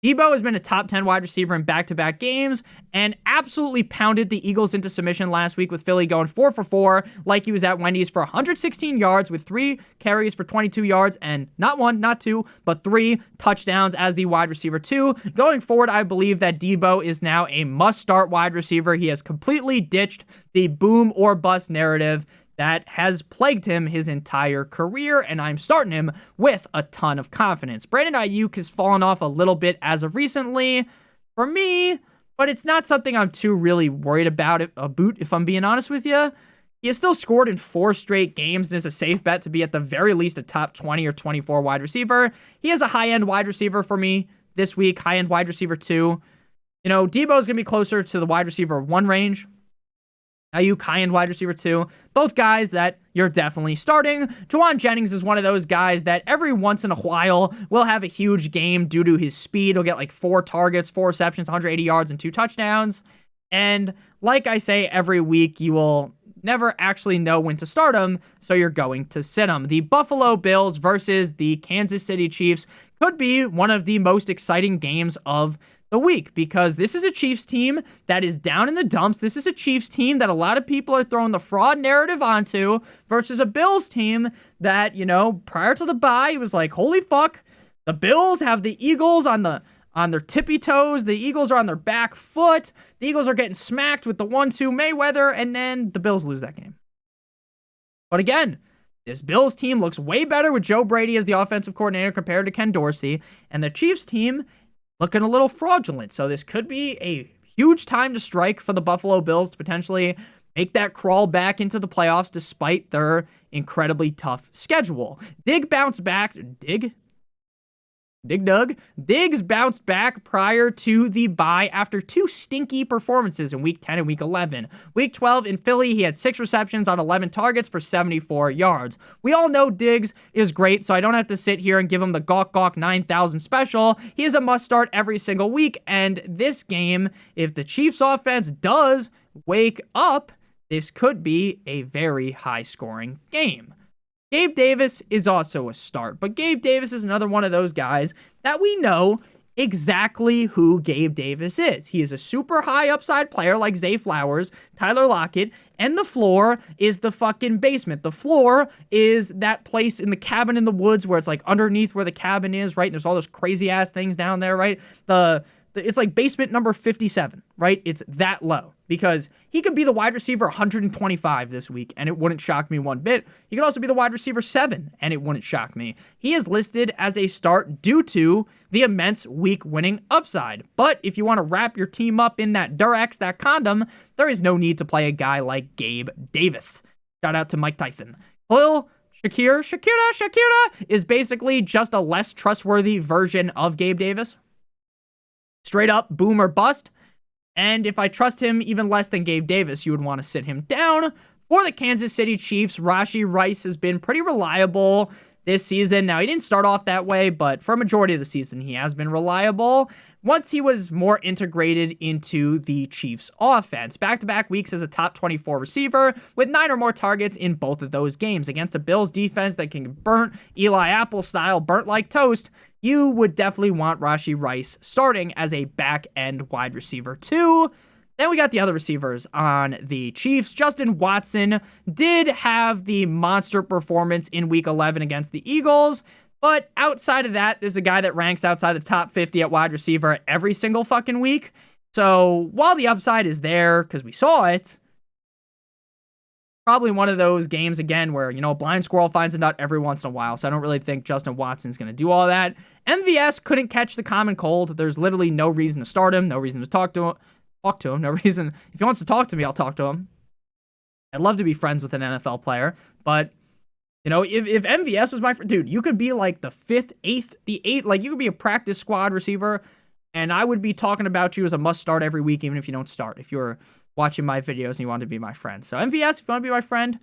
Debo has been a top 10 wide receiver in back-to-back games and absolutely pounded the Eagles into submission last week with Philly going 4 for 4 like he was at Wendy's for 116 yards with 3 carries for 22 yards and not 1, not 2, but 3 touchdowns as the wide receiver 2. Going forward, I believe that Debo is now a must-start wide receiver. He has completely ditched the boom or bust narrative that has plagued him his entire career, and I'm starting him with a ton of confidence. Brandon Ayuk has fallen off a little bit as of recently for me, but it's not something I'm too really worried about, if I'm being honest with you. He has still scored in 4 straight games and is a safe bet to be at the very least a top 20 or 24 wide receiver. He is a high-end wide receiver for me this week, high-end wide receiver 2. You know, Debo is going to be closer to the wide receiver 1 range. Ayuk, high-end wide receiver 2. Both guys that you're definitely starting. Juwan Jennings is one of those guys that every once in a while will have a huge game due to his speed. He'll get like 4 targets, 4 receptions, 180 yards, and 2 touchdowns. And like I say every week, you will never actually know when to start him, so you're going to sit him. The Buffalo Bills versus the Kansas City Chiefs could be one of the most exciting games of the week because this is a Chiefs team that is down in the dumps. This is a Chiefs team that a lot of people are throwing the fraud narrative onto versus a Bills team that, you know, prior to the bye, it was like, holy fuck, the Bills have the Eagles on their tippy toes. The Eagles are on their back foot. The Eagles are getting smacked with the 1-2 Mayweather, and then the Bills lose that game. But again, this Bills team looks way better with Joe Brady as the offensive coordinator compared to Ken Dorsey, and the Chiefs team looking a little fraudulent. So this could be a huge time to strike for the Buffalo Bills to potentially make that crawl back into the playoffs despite their incredibly tough schedule. Diggs bounced back prior to the bye after 2 stinky performances in Week 10 and Week 11. Week 12 in Philly, he had 6 receptions on 11 targets for 74 yards. We all know Diggs is great, so I don't have to sit here and give him the Gawk Gawk 9,000 special. He is a must-start every single week, and this game, if the Chiefs offense does wake up, this could be a very high-scoring game. Gabe Davis is also a start, but Gabe Davis is another one of those guys that we know exactly who Gabe Davis is. He is a super high upside player like Zay Flowers, Tyler Lockett, and the floor is the fucking basement. The floor is that place in the cabin in the woods where it's like underneath where the cabin is, right? And there's all those crazy ass things down there, right? The it's like basement number 57, right? It's that low because he could be the wide receiver 125 this week and it wouldn't shock me one bit. He could also be the wide receiver 7 and it wouldn't shock me. He is listed as a start due to the immense week winning upside. But if you want to wrap your team up in that Durex, that condom, there is no need to play a guy like Gabe Davis. Shout out to Mike Tyson. Khalil Shakira is basically just a less trustworthy version of Gabe Davis. Straight up, boom or bust. And if I trust him even less than Gabe Davis, you would want to sit him down. For the Kansas City Chiefs, Rashee Rice has been pretty reliable this season. Now, he didn't start off that way, but for a majority of the season, he has been reliable once he was more integrated into the Chiefs' offense. Back-to-back weeks as a top 24 receiver with 9 or more targets in both of those games. Against a Bills defense that can get burnt, Eli Apple style, burnt like toast, you would definitely want Rashee Rice starting as a back-end wide receiver too. Then we got the other receivers on the Chiefs. Justin Watson did have the monster performance in Week 11 against the Eagles, but outside of that, there's a guy that ranks outside the top 50 at wide receiver every single fucking week. So while the upside is there, because we saw it, probably one of those games, again, where, you know, a blind squirrel finds a nut every once in a while, so I don't really think Justin Watson's going to do all that. MVS couldn't catch the common cold. There's literally no reason to start him, no reason to talk to him, no reason. If he wants to talk to me, I'll talk to him. I'd love to be friends with an NFL player, but, you know, if MVS was my friend, dude, you could be like the 5th, 8th, the 8th, like you could be a practice squad receiver, and I would be talking about you as a must start every week, even if you don't start, if you're watching my videos and you want to be my friend. So MVS, if you want to be my friend,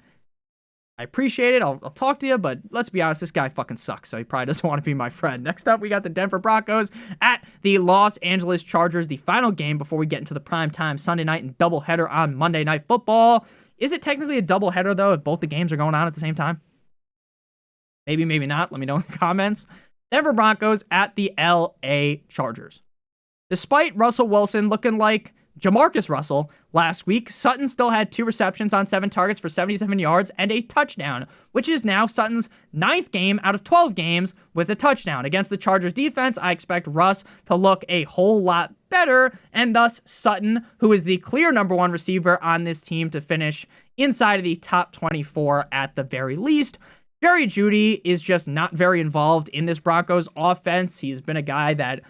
I appreciate it. I'll talk to you, but let's be honest, this guy fucking sucks, so he probably doesn't want to be my friend. Next up, we got the Denver Broncos at the Los Angeles Chargers, the final game before we get into the primetime Sunday night and doubleheader on Monday Night Football. Is it technically a doubleheader, though, if both the games are going on at the same time? Maybe, maybe not. Let me know in the comments. Denver Broncos at the LA Chargers. Despite Russell Wilson looking like Jamarcus Russell last week, Sutton still had 2 receptions on 7 targets for 77 yards and a touchdown, which is now Sutton's 9th game out of 12 games with a touchdown. Against the Chargers defense, I expect Russ to look a whole lot better, and thus Sutton, who is the clear number 1 receiver on this team, to finish inside of the top 24 at the very least. Jerry Jeudy is just not very involved in this Broncos offense. He's been a guy that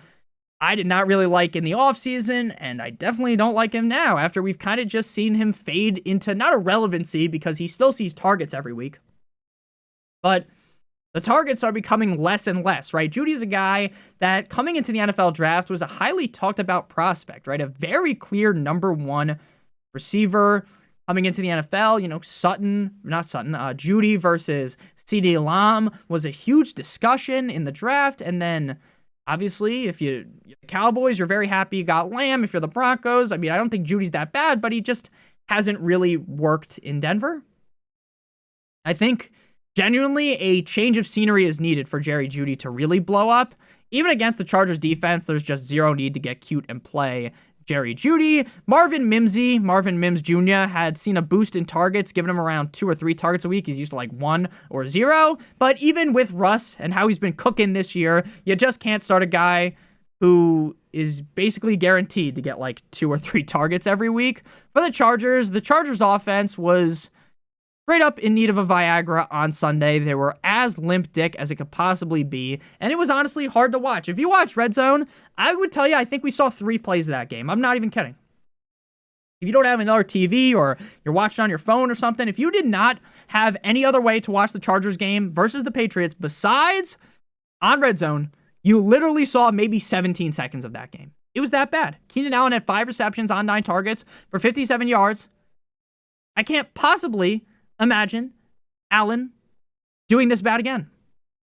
I did not really like in the offseason, and I definitely don't like him now after we've kind of just seen him fade into not irrelevancy because he still sees targets every week. But the targets are becoming less and less, right? Judy's a guy that coming into the NFL draft was a highly talked about prospect, right? A very clear number 1 receiver coming into the NFL. You know, Jeudy versus CeeDee Lamb was a huge discussion in the draft, and then obviously, if you're the Cowboys, you're very happy you got Lamb. If you're the Broncos, I mean, I don't think Judy's that bad, but he just hasn't really worked in Denver. I think genuinely a change of scenery is needed for Jerry Jeudy to really blow up. Even against the Chargers defense, there's just zero need to get cute and play Jerry Jeudy. Marvin Mims Jr. had seen a boost in targets, giving him around 2 or 3 targets a week. He's used to like 1 or 0. But even with Russ and how he's been cooking this year, you just can't start a guy who is basically guaranteed to get like 2 or 3 targets every week. For the Chargers offense was straight up in need of a Viagra on Sunday. They were as limp dick as it could possibly be, and it was honestly hard to watch. If you watch Red Zone, I would tell you I think we saw 3 plays of that game. I'm not even kidding. If you don't have another TV or you're watching on your phone or something, if you did not have any other way to watch the Chargers game versus the Patriots besides on Red Zone, you literally saw maybe 17 seconds of that game. It was that bad. Keenan Allen had 5 receptions on 9 targets for 57 yards. I can't possibly imagine Allen doing this bad again.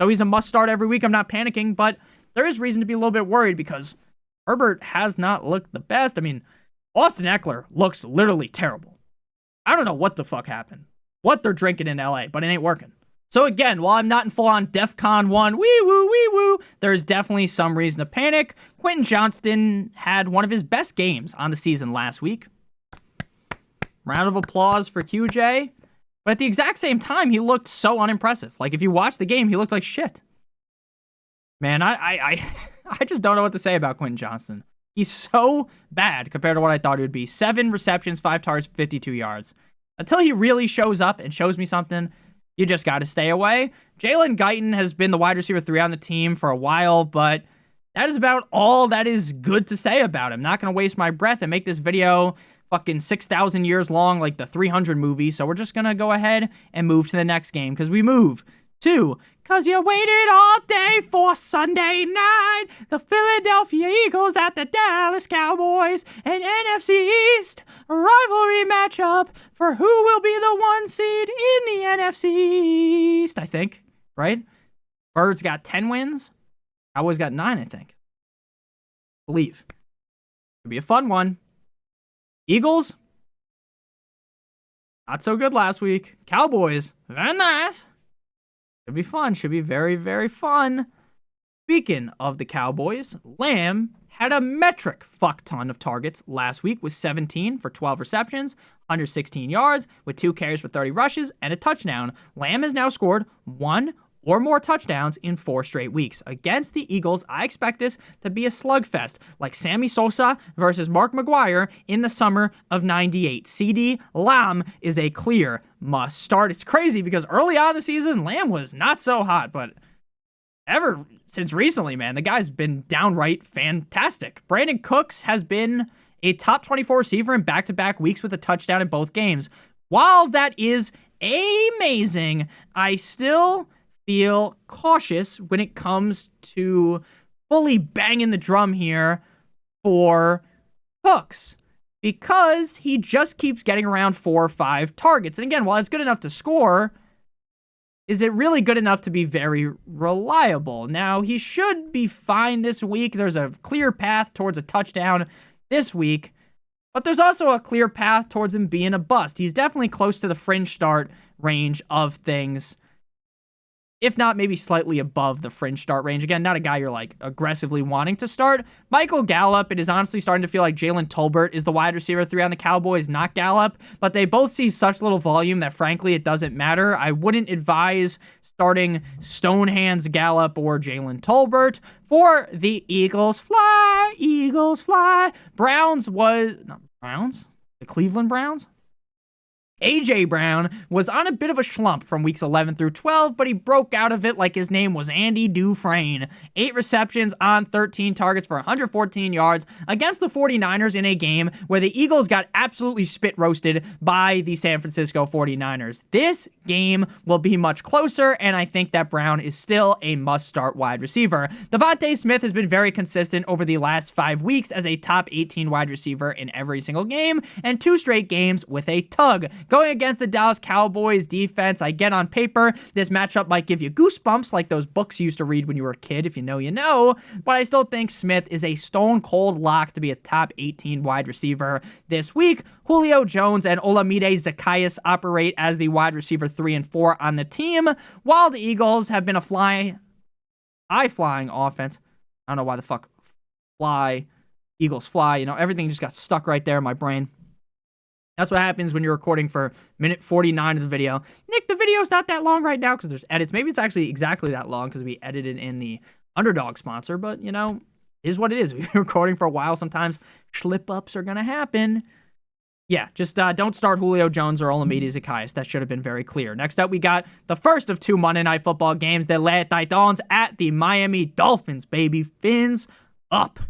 So he's a must start every week. I'm not panicking, but there is reason to be a little bit worried because Herbert has not looked the best. I mean, Austin Eckler looks literally terrible. I don't know what the fuck happened, what they're drinking in LA, but it ain't working. So again, while I'm not in full-on DEFCON 1, wee-woo, there's definitely some reason to panic. Quentin Johnston had one of his best games on the season last week. Round of applause for QJ. But at the exact same time, he looked so unimpressive. Like, if you watch the game, he looked like shit. Man, I just don't know what to say about Quentin Johnston. He's so bad compared to what I thought he would be. 7 receptions, 5 targets, 52 yards. Until he really shows up and shows me something, you just got to stay away. Jalen Guyton has been the wide receiver 3 on the team for a while, but that is about all that is good to say about him. Not going to waste my breath and make this video fucking 6,000 years long like the 300 movie, so we're just going to go ahead and move to the next game, because we move to "'Cause you waited all day for Sunday night, the Philadelphia Eagles at the Dallas Cowboys, an NFC East rivalry matchup for who will be the 1 seed in the NFC East, I think, right? Birds got 10 wins. Cowboys got 9, I think. Believe. Could be a fun one. Eagles, not so good last week. Cowboys, very nice. Should be fun. Should be very, very fun. Speaking of the Cowboys, Lamb had a metric fuck ton of targets last week with 17 for 12 receptions, 116 yards, with 2 carries for 30 rushes, and a touchdown. Lamb has now scored 1 or more touchdowns in 4 straight weeks. Against the Eagles, I expect this to be a slugfest, like Sammy Sosa versus Mark McGuire in the summer of '98. CD Lamb is a clear must start. It's crazy because early on in the season, Lamb was not so hot, but ever since recently, man, the guy's been downright fantastic. Brandon Cooks has been a top 24 receiver in back-to-back weeks with a touchdown in both games. While that is amazing, I still feel cautious when it comes to fully banging the drum here for Cooks, because he just keeps getting around 4 or 5 targets. And again, while it's good enough to score, is it really good enough to be very reliable? Now, he should be fine this week. There's a clear path towards a touchdown this week, but there's also a clear path towards him being a bust. He's definitely close to the fringe start range of things, if not maybe slightly above the fringe start range. Again, not a guy you're like aggressively wanting to start. Michael Gallup, it is honestly starting to feel like Jalen Tolbert is the wide receiver 3 on the Cowboys, not Gallup, but they both see such little volume that frankly it doesn't matter. I wouldn't advise starting Stonehands Gallup or Jalen Tolbert. For the Eagles fly. The Cleveland Browns? A.J. Brown was on a bit of a slump from weeks 11 through 12, but he broke out of it like his name was Andy Dufresne. 8 receptions on 13 targets for 114 yards against the 49ers in a game where the Eagles got absolutely spit roasted by the San Francisco 49ers. This game will be much closer, and I think that Brown is still a must-start wide receiver. Devontae Smith has been very consistent over the last 5 weeks as a top 18 wide receiver in every single game, and 2 straight games with a tug. Going against the Dallas Cowboys defense, I get on paper, this matchup might give you goosebumps like those books you used to read when you were a kid, if you know, you know, but I still think Smith is a stone cold lock to be a top 18 wide receiver this week. Julio Jones and Olamide Zaccheaus operate as the wide receiver 3 and 4 on the team, while the Eagles have been a flying offense. I don't know why the fuck Eagles fly, everything just got stuck right there in my brain. That's what happens when you're recording for minute 49 of the video. Nick, the video's not that long right now because there's edits. Maybe it's actually exactly that long because we edited in the Underdog sponsor, but, is what it is. We've been recording for a while. Sometimes slip-ups are going to happen. Yeah, just don't start Julio Jones or Olamide Zaccheaus. That should have been very clear. Next up, we got the first of 2 Monday Night Football games. The Les Titans at the Miami Dolphins, baby. Fins up.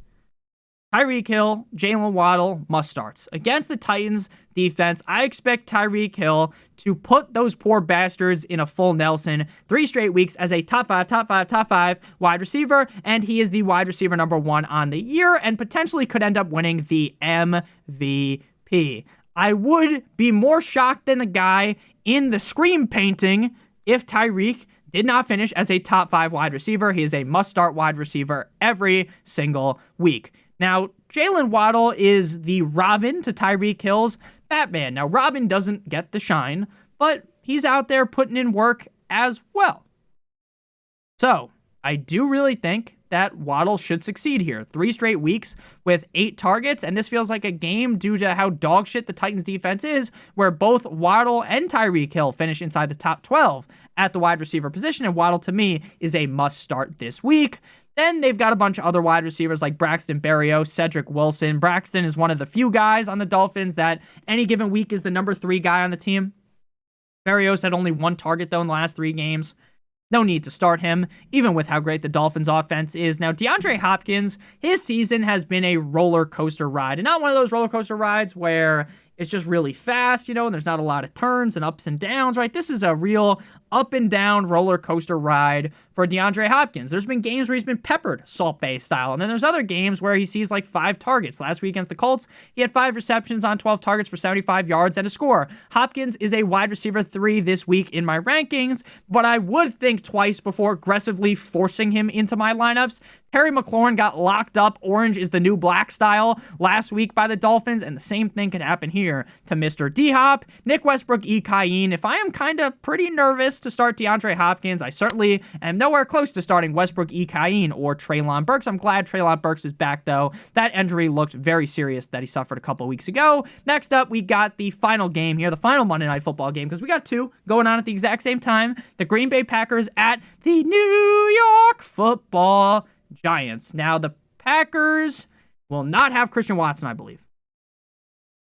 Tyreek Hill, Jalen Waddle, must starts. Against the Titans defense, I expect Tyreek Hill to put those poor bastards in a full Nelson 3 straight weeks as a top 5 wide receiver, and he is the wide receiver number 1 on the year and potentially could end up winning the MVP. I would be more shocked than the guy in the screen painting if Tyreek did not finish as a top 5 wide receiver. He is a must-start wide receiver every single week. Now, Jalen Waddle is the Robin to Tyreek Hill's Batman. Now, Robin doesn't get the shine, but he's out there putting in work as well. So, I do really think that Waddle should succeed here. 3 straight weeks with 8 targets, and this feels like a game due to how dog shit the Titans defense is, where both Waddle and Tyreek Hill finish inside the top 12 at the wide receiver position, and Waddle, to me, is a must-start this week. Then they've got a bunch of other wide receivers like Braxton Berrios, Cedric Wilson. Braxton is one of the few guys on the Dolphins that any given week is the number 3 guy on the team. Berrios had only 1 target, though, in the last 3 games. No need to start him, even with how great the Dolphins' offense is. Now, DeAndre Hopkins, his season has been a roller coaster ride. And not one of those roller coaster rides where it's just really fast, and there's not a lot of turns and ups and downs, right? This is a real up and down roller coaster ride for DeAndre Hopkins. There's been games where he's been peppered Salt Bae style, and then there's other games where he sees like 5 targets. Last week against the Colts, he had 5 receptions on 12 targets for 75 yards and a score. Hopkins is a wide receiver 3 this week in my rankings, but I would think twice before aggressively forcing him into my lineups. Terry McLaurin got locked up, orange is the new black style, last week by the Dolphins, and the same thing could happen here to Mr. D-Hop. Nick Westbrook-Ikhine, if I am kind of pretty nervous to start DeAndre Hopkins, I certainly am nowhere close to starting Westbrook-Ikhine or Treylon Burks. I'm glad Treylon Burks is back, though. That injury looked very serious that he suffered a couple of weeks ago. Next up, we got the final game here, the final Monday Night Football game, because we got 2 going on at the exact same time. The Green Bay Packers at the New York Football Giants. Now, the Packers will not have Christian Watson, I believe.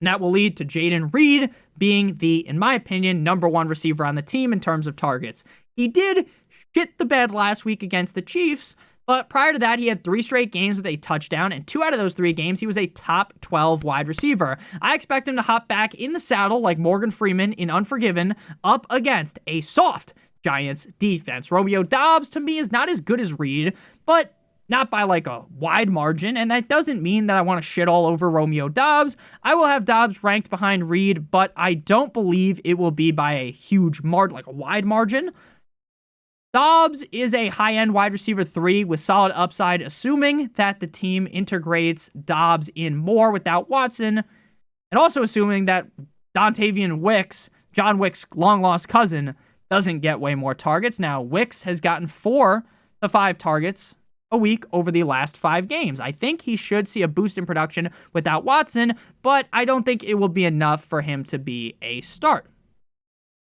And that will lead to Jaden Reed being the, in my opinion, number 1 receiver on the team in terms of targets. He did shit the bed last week against the Chiefs, but prior to that, he had 3 straight games with a touchdown, and 2 out of those 3 games, he was a top 12 wide receiver. I expect him to hop back in the saddle like Morgan Freeman in Unforgiven up against a soft Giants defense. Romeo Doubs, to me, is not as good as Reed, but not by like a wide margin, and that doesn't mean that I want to shit all over Romeo Doubs. I will have Doubs ranked behind Reed, but I don't believe it will be by a huge margin, like a wide margin. Doubs is a high-end wide receiver 3 with solid upside, assuming that the team integrates Doubs in more without Watson, and also assuming that Dontavian Wicks, John Wick's long-lost cousin, doesn't get way more targets. Now, Wicks has gotten 4 to 5 targets a week over the last 5 games. I think he should see a boost in production without Watson, but I don't think it will be enough for him to be a start.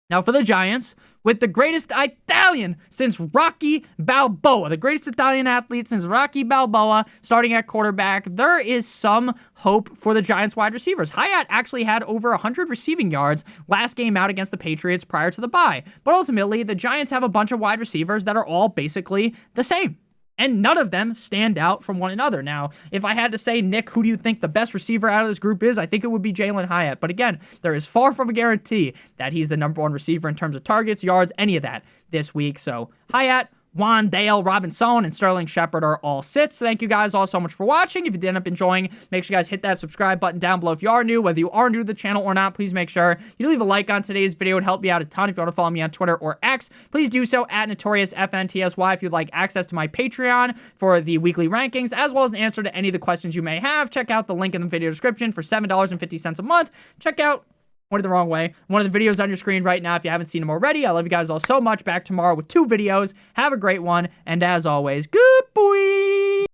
Now for the Giants, with the greatest Italian since Rocky Balboa, the greatest Italian athlete since Rocky Balboa, starting at quarterback, there is some hope for the Giants wide receivers. Hyatt actually had over 100 receiving yards last game out against the Patriots prior to the bye, but ultimately the Giants have a bunch of wide receivers that are all basically the same, and none of them stand out from one another. Now, if I had to say, Nick, who do you think the best receiver out of this group is? I think it would be Jalen Hyatt. But again, there is far from a guarantee that he's the number 1 receiver in terms of targets, yards, any of that this week. So Hyatt, Juan, Dale, Robinson, and Sterling Shepard are all sits. So thank you guys all so much for watching. If you did end up enjoying, make sure you guys hit that subscribe button down below if you are new. Whether you are new to the channel or not, please make sure you leave a like on today's video. It would help me out a ton. If you want to follow me on Twitter or X, please do so at NotoriousFantasy. If you'd like access to my Patreon for the weekly rankings, as well as an answer to any of the questions you may have, check out the link in the video description for $7.50 a month. Check out Went it the wrong way. One of the videos on your screen right now if you haven't seen them already. I love you guys all so much. Back tomorrow with 2 videos. Have a great one. And as always, good boy.